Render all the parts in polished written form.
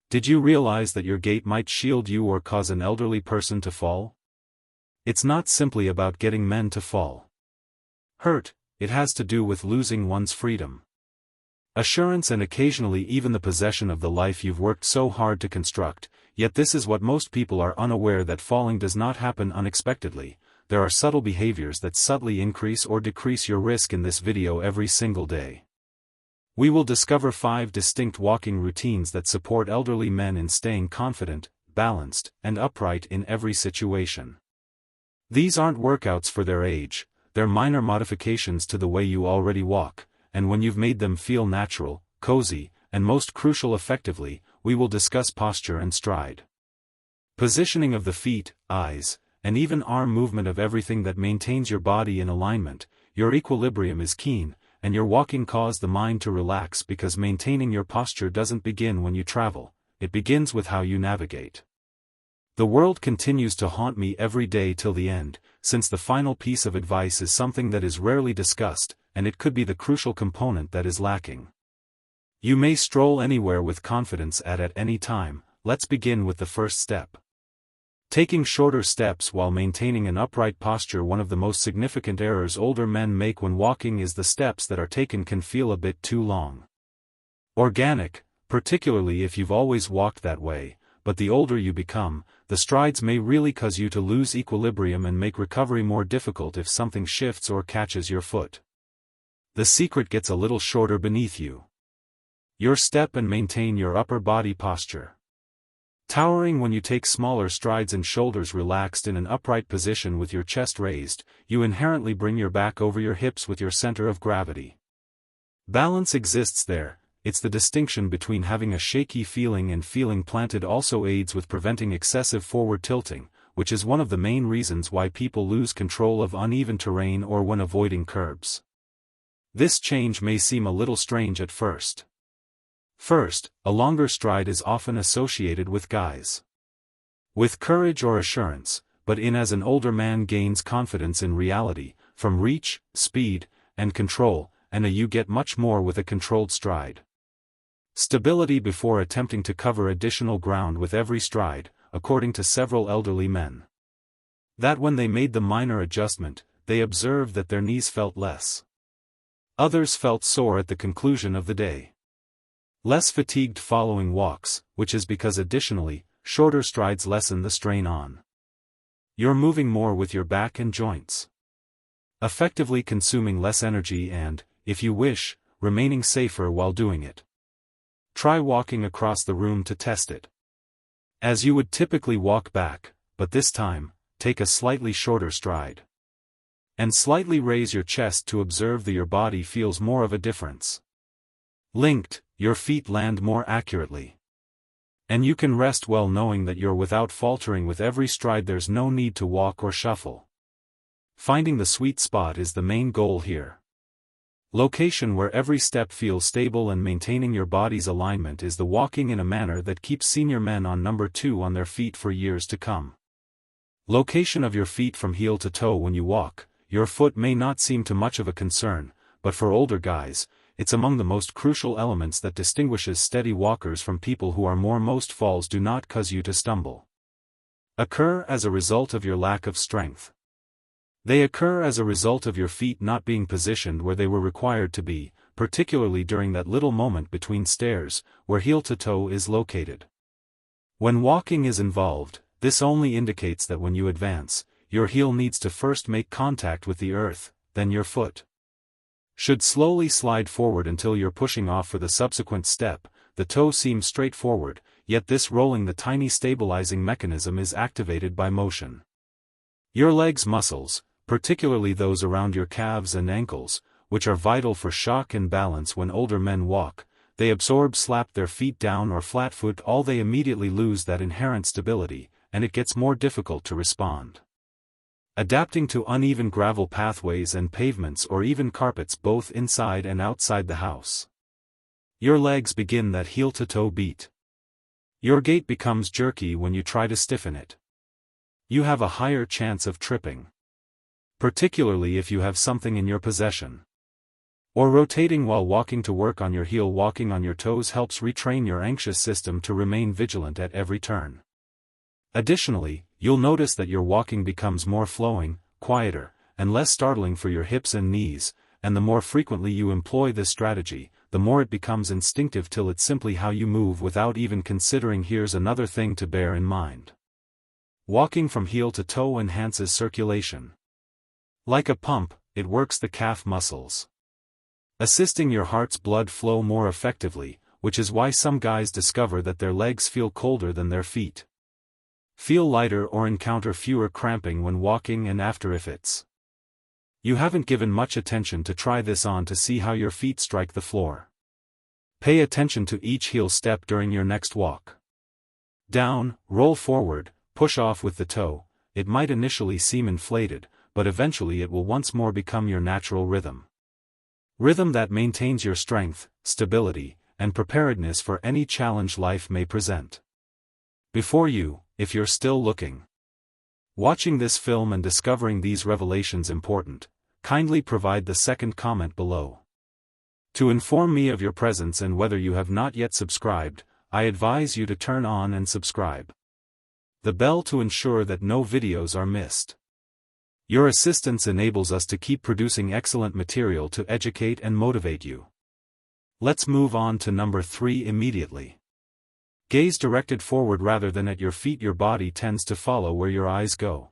Did you realize that your gait might shield you or cause an elderly person to fall? It's not simply about getting men to fall. It has to do with losing one's freedom, assurance, and occasionally even the possession of the life you've worked so hard to construct. Yet this is what most people are unaware, that falling does not happen unexpectedly. There are subtle behaviors that subtly increase or decrease your risk. In this video every single day, we will discover 5 distinct walking routines that support elderly men in staying confident, balanced, and upright in every situation. These aren't workouts for their age, they're minor modifications to the way you already walk, and when you've made them feel natural, cozy, and most crucial effectively, we will discuss posture and stride, positioning of the feet, eyes, and even arm movement, of everything that maintains your body in alignment. Your equilibrium is keen, and your walking causes the mind to relax, because maintaining your posture doesn't begin when you travel, it begins with how you navigate. The world continues to haunt me every day till the end, since the final piece of advice is something that is rarely discussed, and it could be the crucial component that is lacking. You may stroll anywhere with confidence at any time. Let's begin with the first step. Taking shorter steps while maintaining an upright posture. One of the most significant errors older men make when walking is the steps that are taken can feel a bit too long. Organic, particularly if you've always walked that way, but the older you become, the strides may really cause you to lose equilibrium and make recovery more difficult if something shifts or catches your foot. The secret gets a little shorter beneath you. Your step and maintain your upper body posture. Towering. When you take smaller strides and shoulders relaxed in an upright position with your chest raised, you inherently bring your back over your hips with your center of gravity. Balance exists there. It's the distinction between having a shaky feeling and feeling planted. Also aids with preventing excessive forward tilting, which is one of the main reasons why people lose control of uneven terrain or when avoiding curbs. This change may seem a little strange at first. A longer stride is often associated with guys with courage or assurance, but as an older man gains confidence in reality, from reach, speed, and control, you get much more with a controlled stride. Stability before attempting to cover additional ground with every stride. According to several elderly men, that when they made the minor adjustment, they observed that their knees felt less. Others felt sore at the conclusion of the day. Less fatigued following walks, which is because additionally, shorter strides lessen the strain on. You're moving more with your back and joints, effectively consuming less energy and, if you wish, remaining safer while doing it. Try walking across the room to test it. As you would typically walk back, but this time, take a slightly shorter stride. And slightly raise your chest to observe that your body feels more of a difference. Linked, your feet land more accurately. And you can rest well knowing that you're without faltering with every stride. There's no need to walk or shuffle. Finding the sweet spot is the main goal here. Location where every step feels stable and maintaining your body's alignment is the walking in a manner that keeps senior men on number 2 on their feet for years to come. Location of your feet from heel to toe. When you walk, your foot may not seem too much of a concern, but for older guys, it's among the most crucial elements that distinguishes steady walkers from people who are more. Most falls do not cause you to stumble. Occur as a result of your lack of strength. They occur as a result of your feet not being positioned where they were required to be, particularly during that little moment between stairs, where heel to toe is located. When walking is involved, this only indicates that when you advance, your heel needs to first make contact with the earth, then your foot should slowly slide forward until you're pushing off for the subsequent step. The toe seems straightforward, yet this rolling, the tiny stabilizing mechanism, is activated by motion. Your legs muscles, particularly those around your calves and ankles, which are vital for shock and balance. When older men walk, they slap their feet down or flat foot, they immediately lose that inherent stability, and it gets more difficult to respond. Adapting to uneven gravel pathways and pavements or even carpets both inside and outside the house. Your legs begin that heel-to-toe beat. Your gait becomes jerky when you try to stiffen it. You have a higher chance of tripping, particularly if you have something in your possession, Or rotating while walking to work on your heel. Walking on your toes helps retrain your anxious system to remain vigilant at every turn. Additionally, you'll notice that your walking becomes more flowing, quieter, and less startling for your hips and knees, and the more frequently you employ this strategy, the more it becomes instinctive till it's simply how you move without even considering. Here's another thing to bear in mind. Walking from heel to toe enhances circulation. Like a pump, it works the calf muscles, assisting your heart's blood flow more effectively, which is why some guys discover that their legs feel colder than their feet, feel lighter, or encounter fewer cramping when walking and after. If you haven't given much attention to, try this on to see how your feet strike the floor. Pay attention to each heel step during your next walk. Down, roll forward, push off with the toe. It might initially seem inflated, but eventually it will once more become your natural rhythm. Rhythm that maintains your strength, stability, and preparedness for any challenge life may present before you, if you're still looking. Watching this film and discovering these revelations important, kindly provide the second comment below. To inform me of your presence, and whether you have not yet subscribed, I advise you to turn on and subscribe the bell to ensure that no videos are missed. Your assistance enables us to keep producing excellent material to educate and motivate you. Let's move on to number 3 immediately. Gaze directed forward rather than at your feet. Your body tends to follow where your eyes go.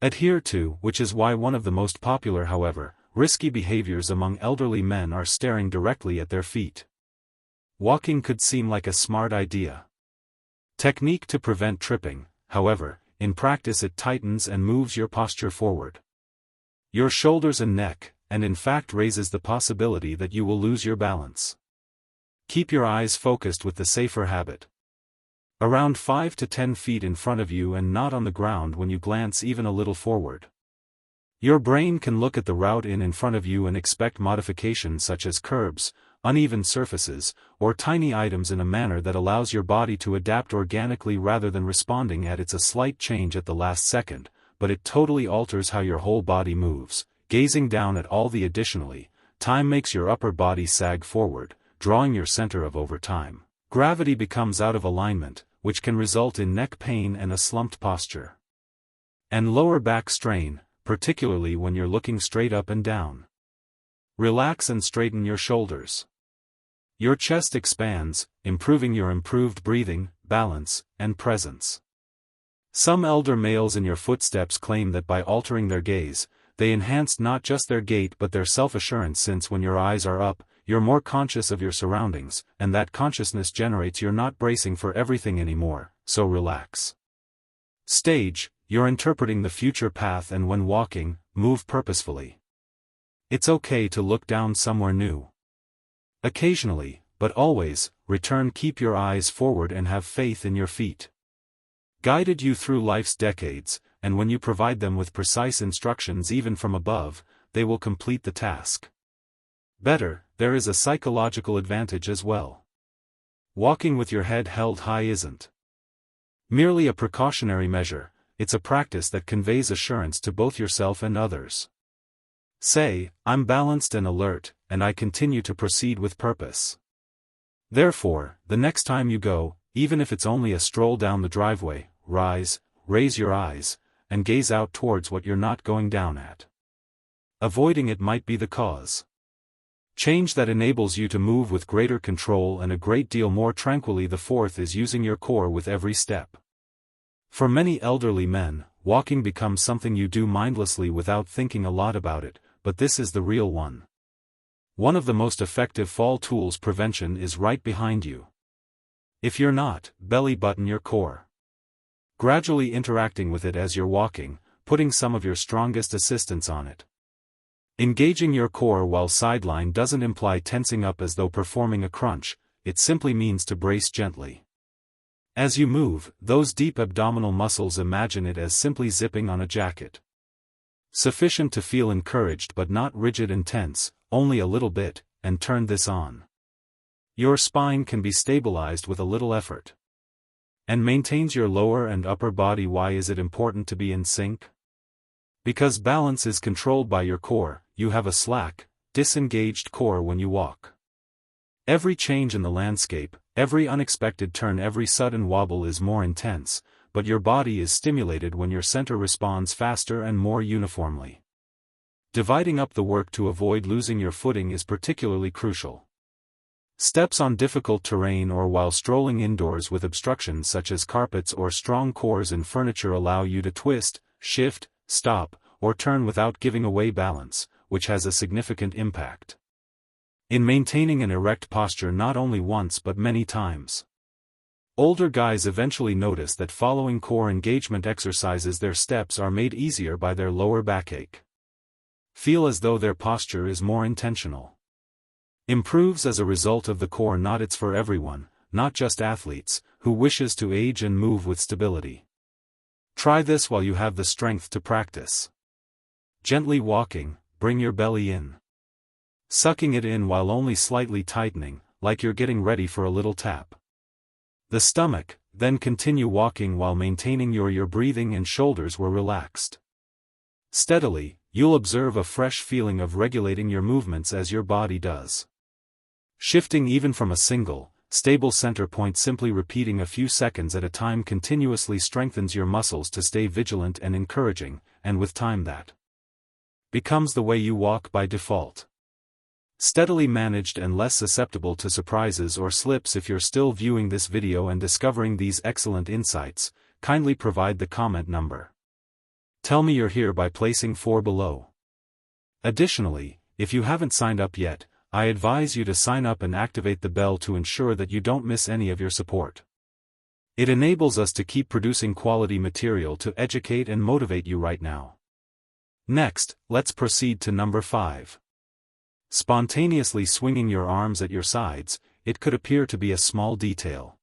Adhere to, which is why one of the most popular, however, risky behaviors among elderly men are staring directly at their feet. Walking could seem like a smart idea. Technique to prevent tripping, however, in practice it tightens and moves your posture forward, your shoulders and neck, and in fact raises the possibility that you will lose your balance. Keep your eyes focused with the safer habit around 5 to 10 feet in front of you and not on the ground when you glance even a little forward. Your brain can look at the route in front of you and expect modifications such as curbs, uneven surfaces, or tiny items in a manner that allows your body to adapt organically rather than responding at it's a slight change at the last second, but it totally alters how your whole body moves. Gazing down at all the additionally, time makes your upper body sag forward, drawing your center of over time. Gravity becomes out of alignment, which can result in neck pain and a slumped posture, and lower back strain, particularly when you're looking straight up and down. Relax and straighten your shoulders. Your chest expands, improving your improved breathing, balance, and presence. Some elder males in your footsteps claim that by altering their gaze, they enhance not just their gait but their self-assurance, since when your eyes are up, you're more conscious of your surroundings, and that consciousness generates you're not bracing for everything anymore, so relax. Stage, you're interpreting the future path, and when walking, move purposefully. It's okay to look down somewhere new. Occasionally, but always, return. Keep your eyes forward and have faith in your feet. Guided you through life's decades, and when you provide them with precise instructions even from above, they will complete the task. Better, there is a psychological advantage as well. Walking with your head held high isn't merely a precautionary measure, it's a practice that conveys assurance to both yourself and others. Say, I'm balanced and alert, and I continue to proceed with purpose. Therefore, the next time you go, even if it's only a stroll down the driveway, raise your eyes, and gaze out towards what you're not going down at. Avoiding it might be the cause. Change that enables you to move with greater control and a great deal more tranquilly. The fourth is using your core with every step. For many elderly men, walking becomes something you do mindlessly without thinking a lot about it, but this is the real one. One of the most effective fall tools prevention is right behind you. If you're not, belly button your core. Gradually interacting with it as you're walking, putting some of your strongest assistance on it. Engaging your core while sideline doesn't imply tensing up as though performing a crunch, it simply means to brace gently. As you move, those deep abdominal muscles, imagine it as simply zipping on a jacket. Sufficient to feel encouraged but not rigid and tense, only a little bit, and turn this on. Your spine can be stabilized with a little effort. And maintains your lower and upper body. Why is it important to be in sync? Because balance is controlled by your core. You have a slack, disengaged core when you walk. Every change in the landscape, every unexpected turn, every sudden wobble is more intense, but your body is stimulated when your center responds faster and more uniformly. Dividing up the work to avoid losing your footing is particularly crucial. Steps on difficult terrain or while strolling indoors with obstructions such as carpets or strong cores in furniture allow you to twist, shift, stop, or turn without giving away balance, which has a significant impact in maintaining an erect posture not only once but many times. Older guys eventually notice that following core engagement exercises, their steps are made easier by their lower backache. Feel as though their posture is more intentional. Improves as a result of the core. Not it's for everyone, not just athletes, who wishes to age and move with stability. Try this while you have the strength to practice. Gently walking, bring your belly in. Sucking it in while only slightly tightening, like you're getting ready for a little tap. The stomach, then continue walking while maintaining your breathing and shoulders were relaxed. Steadily, you'll observe a fresh feeling of regulating your movements as your body does. Shifting even from a single, stable center point, simply repeating a few seconds at a time continuously strengthens your muscles to stay vigilant and encouraging, and with time that becomes the way you walk by default. Steadily managed and less susceptible to surprises or slips. If you're still viewing this video and discovering these excellent insights, kindly provide the comment number. Tell me you're here by placing 4 below. Additionally, if you haven't signed up yet, I advise you to sign up and activate the bell to ensure that you don't miss any of your support. It enables us to keep producing quality material to educate and motivate you right now. Next, let's proceed to number 5. Spontaneously swinging your arms at your sides. It could appear to be a small detail,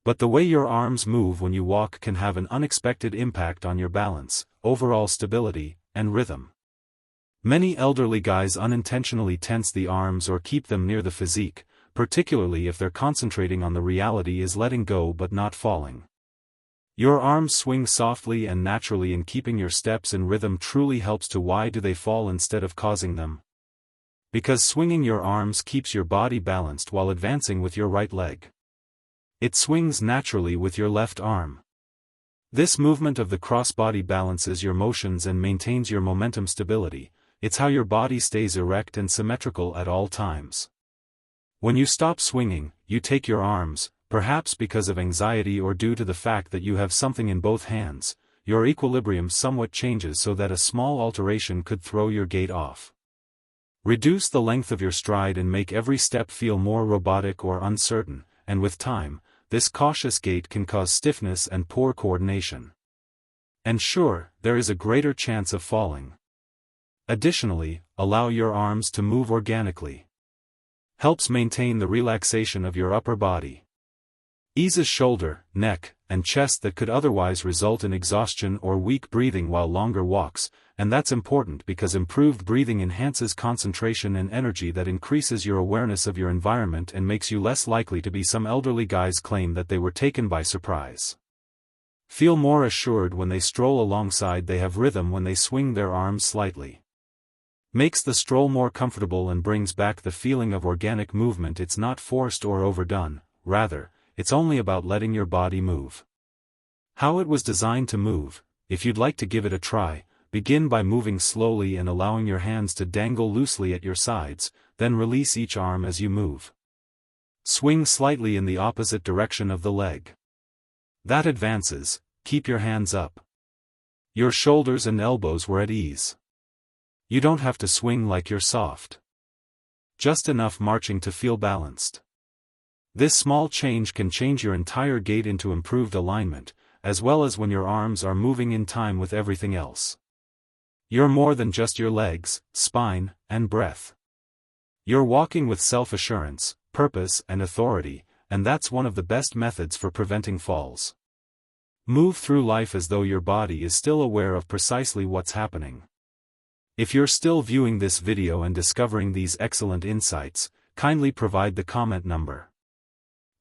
but the way your arms move when you walk can have an unexpected impact on your balance, overall stability, and rhythm. Many elderly guys unintentionally tense the arms or keep them near the physique, particularly if they're concentrating on the reality is letting go but not falling. Your arms swing softly and naturally, and keeping your steps in rhythm truly helps. To why do they fall instead of causing them? Because swinging your arms keeps your body balanced while advancing with your right leg. It swings naturally with your left arm. This movement of the crossbody balances your motions and maintains your momentum stability. It's how your body stays erect and symmetrical at all times. When you stop swinging, you take your arms, perhaps because of anxiety or due to the fact that you have something in both hands, your equilibrium somewhat changes so that a small alteration could throw your gait off. Reduce the length of your stride and make every step feel more robotic or uncertain, and with time, this cautious gait can cause stiffness and poor coordination. And sure, there is a greater chance of falling. Additionally, allow your arms to move organically. Helps maintain the relaxation of your upper body. Eases shoulder, neck, and chest that could otherwise result in exhaustion or weak breathing while longer walks, and that's important because improved breathing enhances concentration and energy that increases your awareness of your environment and makes you less likely to be some elderly guys claim that they were taken by surprise. Feel more assured when they stroll alongside. They have rhythm when they swing their arms slightly. Makes the stroll more comfortable and brings back the feeling of organic movement. It's not forced or overdone, rather, it's only about letting your body move how it was designed to move. If you'd like to give it a try, begin by moving slowly and allowing your hands to dangle loosely at your sides, then release each arm as you move. Swing slightly in the opposite direction of the leg that advances. Keep your hands up. Your shoulders and elbows were at ease. You don't have to swing like you're soft. Just enough marching to feel balanced. This small change can change your entire gait into improved alignment, as well as when your arms are moving in time with everything else. You're more than just your legs, spine, and breath. You're walking with self-assurance, purpose, and authority, and that's one of the best methods for preventing falls. Move through life as though your body is still aware of precisely what's happening. If you're still viewing this video and discovering these excellent insights, kindly provide the comment number.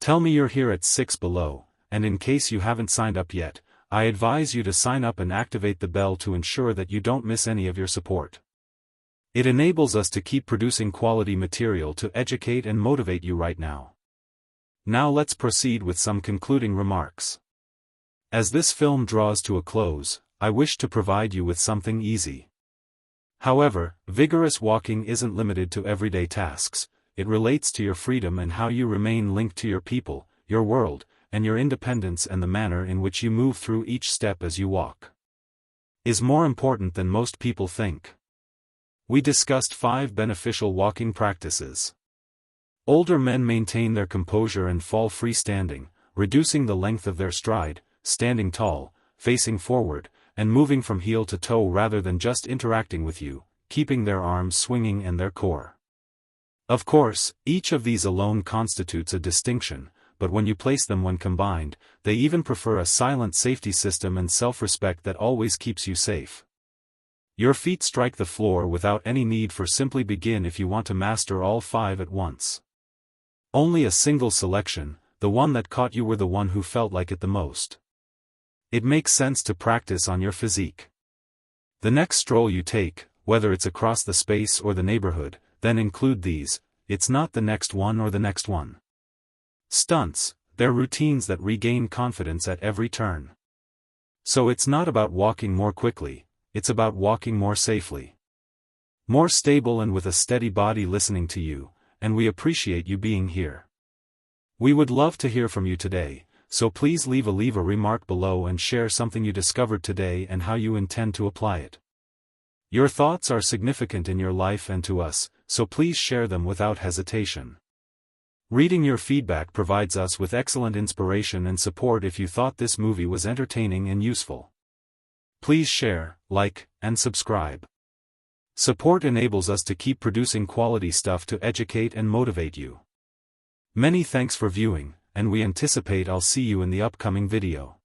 Tell me you're here at 6 below, and in case you haven't signed up yet, I advise you to sign up and activate the bell to ensure that you don't miss any of your support. It enables us to keep producing quality material to educate and motivate you right now. Now let's proceed with some concluding remarks. As this film draws to a close, I wish to provide you with something easy. However, vigorous walking isn't limited to everyday tasks. It relates to your freedom and how you remain linked to your people, your world, and your independence, and the manner in which you move through each step as you walk is more important than most people think. We discussed 5 beneficial walking practices. Older men maintain their composure and fall freestanding, reducing the length of their stride, standing tall, facing forward, and moving from heel to toe rather than just interacting with you, keeping their arms swinging and their core. Of course, each of these alone constitutes a distinction, but when you place them when combined, they even prefer a silent safety system and self-respect that always keeps you safe. Your feet strike the floor without any need for simply begin if you want to master all 5 at once. Only a single selection, the one that caught you, were the one who felt like it the most. It makes sense to practice on your physique. The next stroll you take, whether it's across the space or the neighborhood, then include these. It's not the next one or the next one. Stunts, they're routines that regain confidence at every turn. So it's not about walking more quickly, it's about walking more safely. More stable and with a steady body listening to you, and we appreciate you being here. We would love to hear from you today, so please leave a remark below and share something you discovered today and how you intend to apply it. Your thoughts are significant in your life and to us, so please share them without hesitation. Reading your feedback provides us with excellent inspiration and support. If you thought this movie was entertaining and useful, please share, like, and subscribe. Support enables us to keep producing quality stuff to educate and motivate you. Many thanks for viewing, and we anticipate I'll see you in the upcoming video.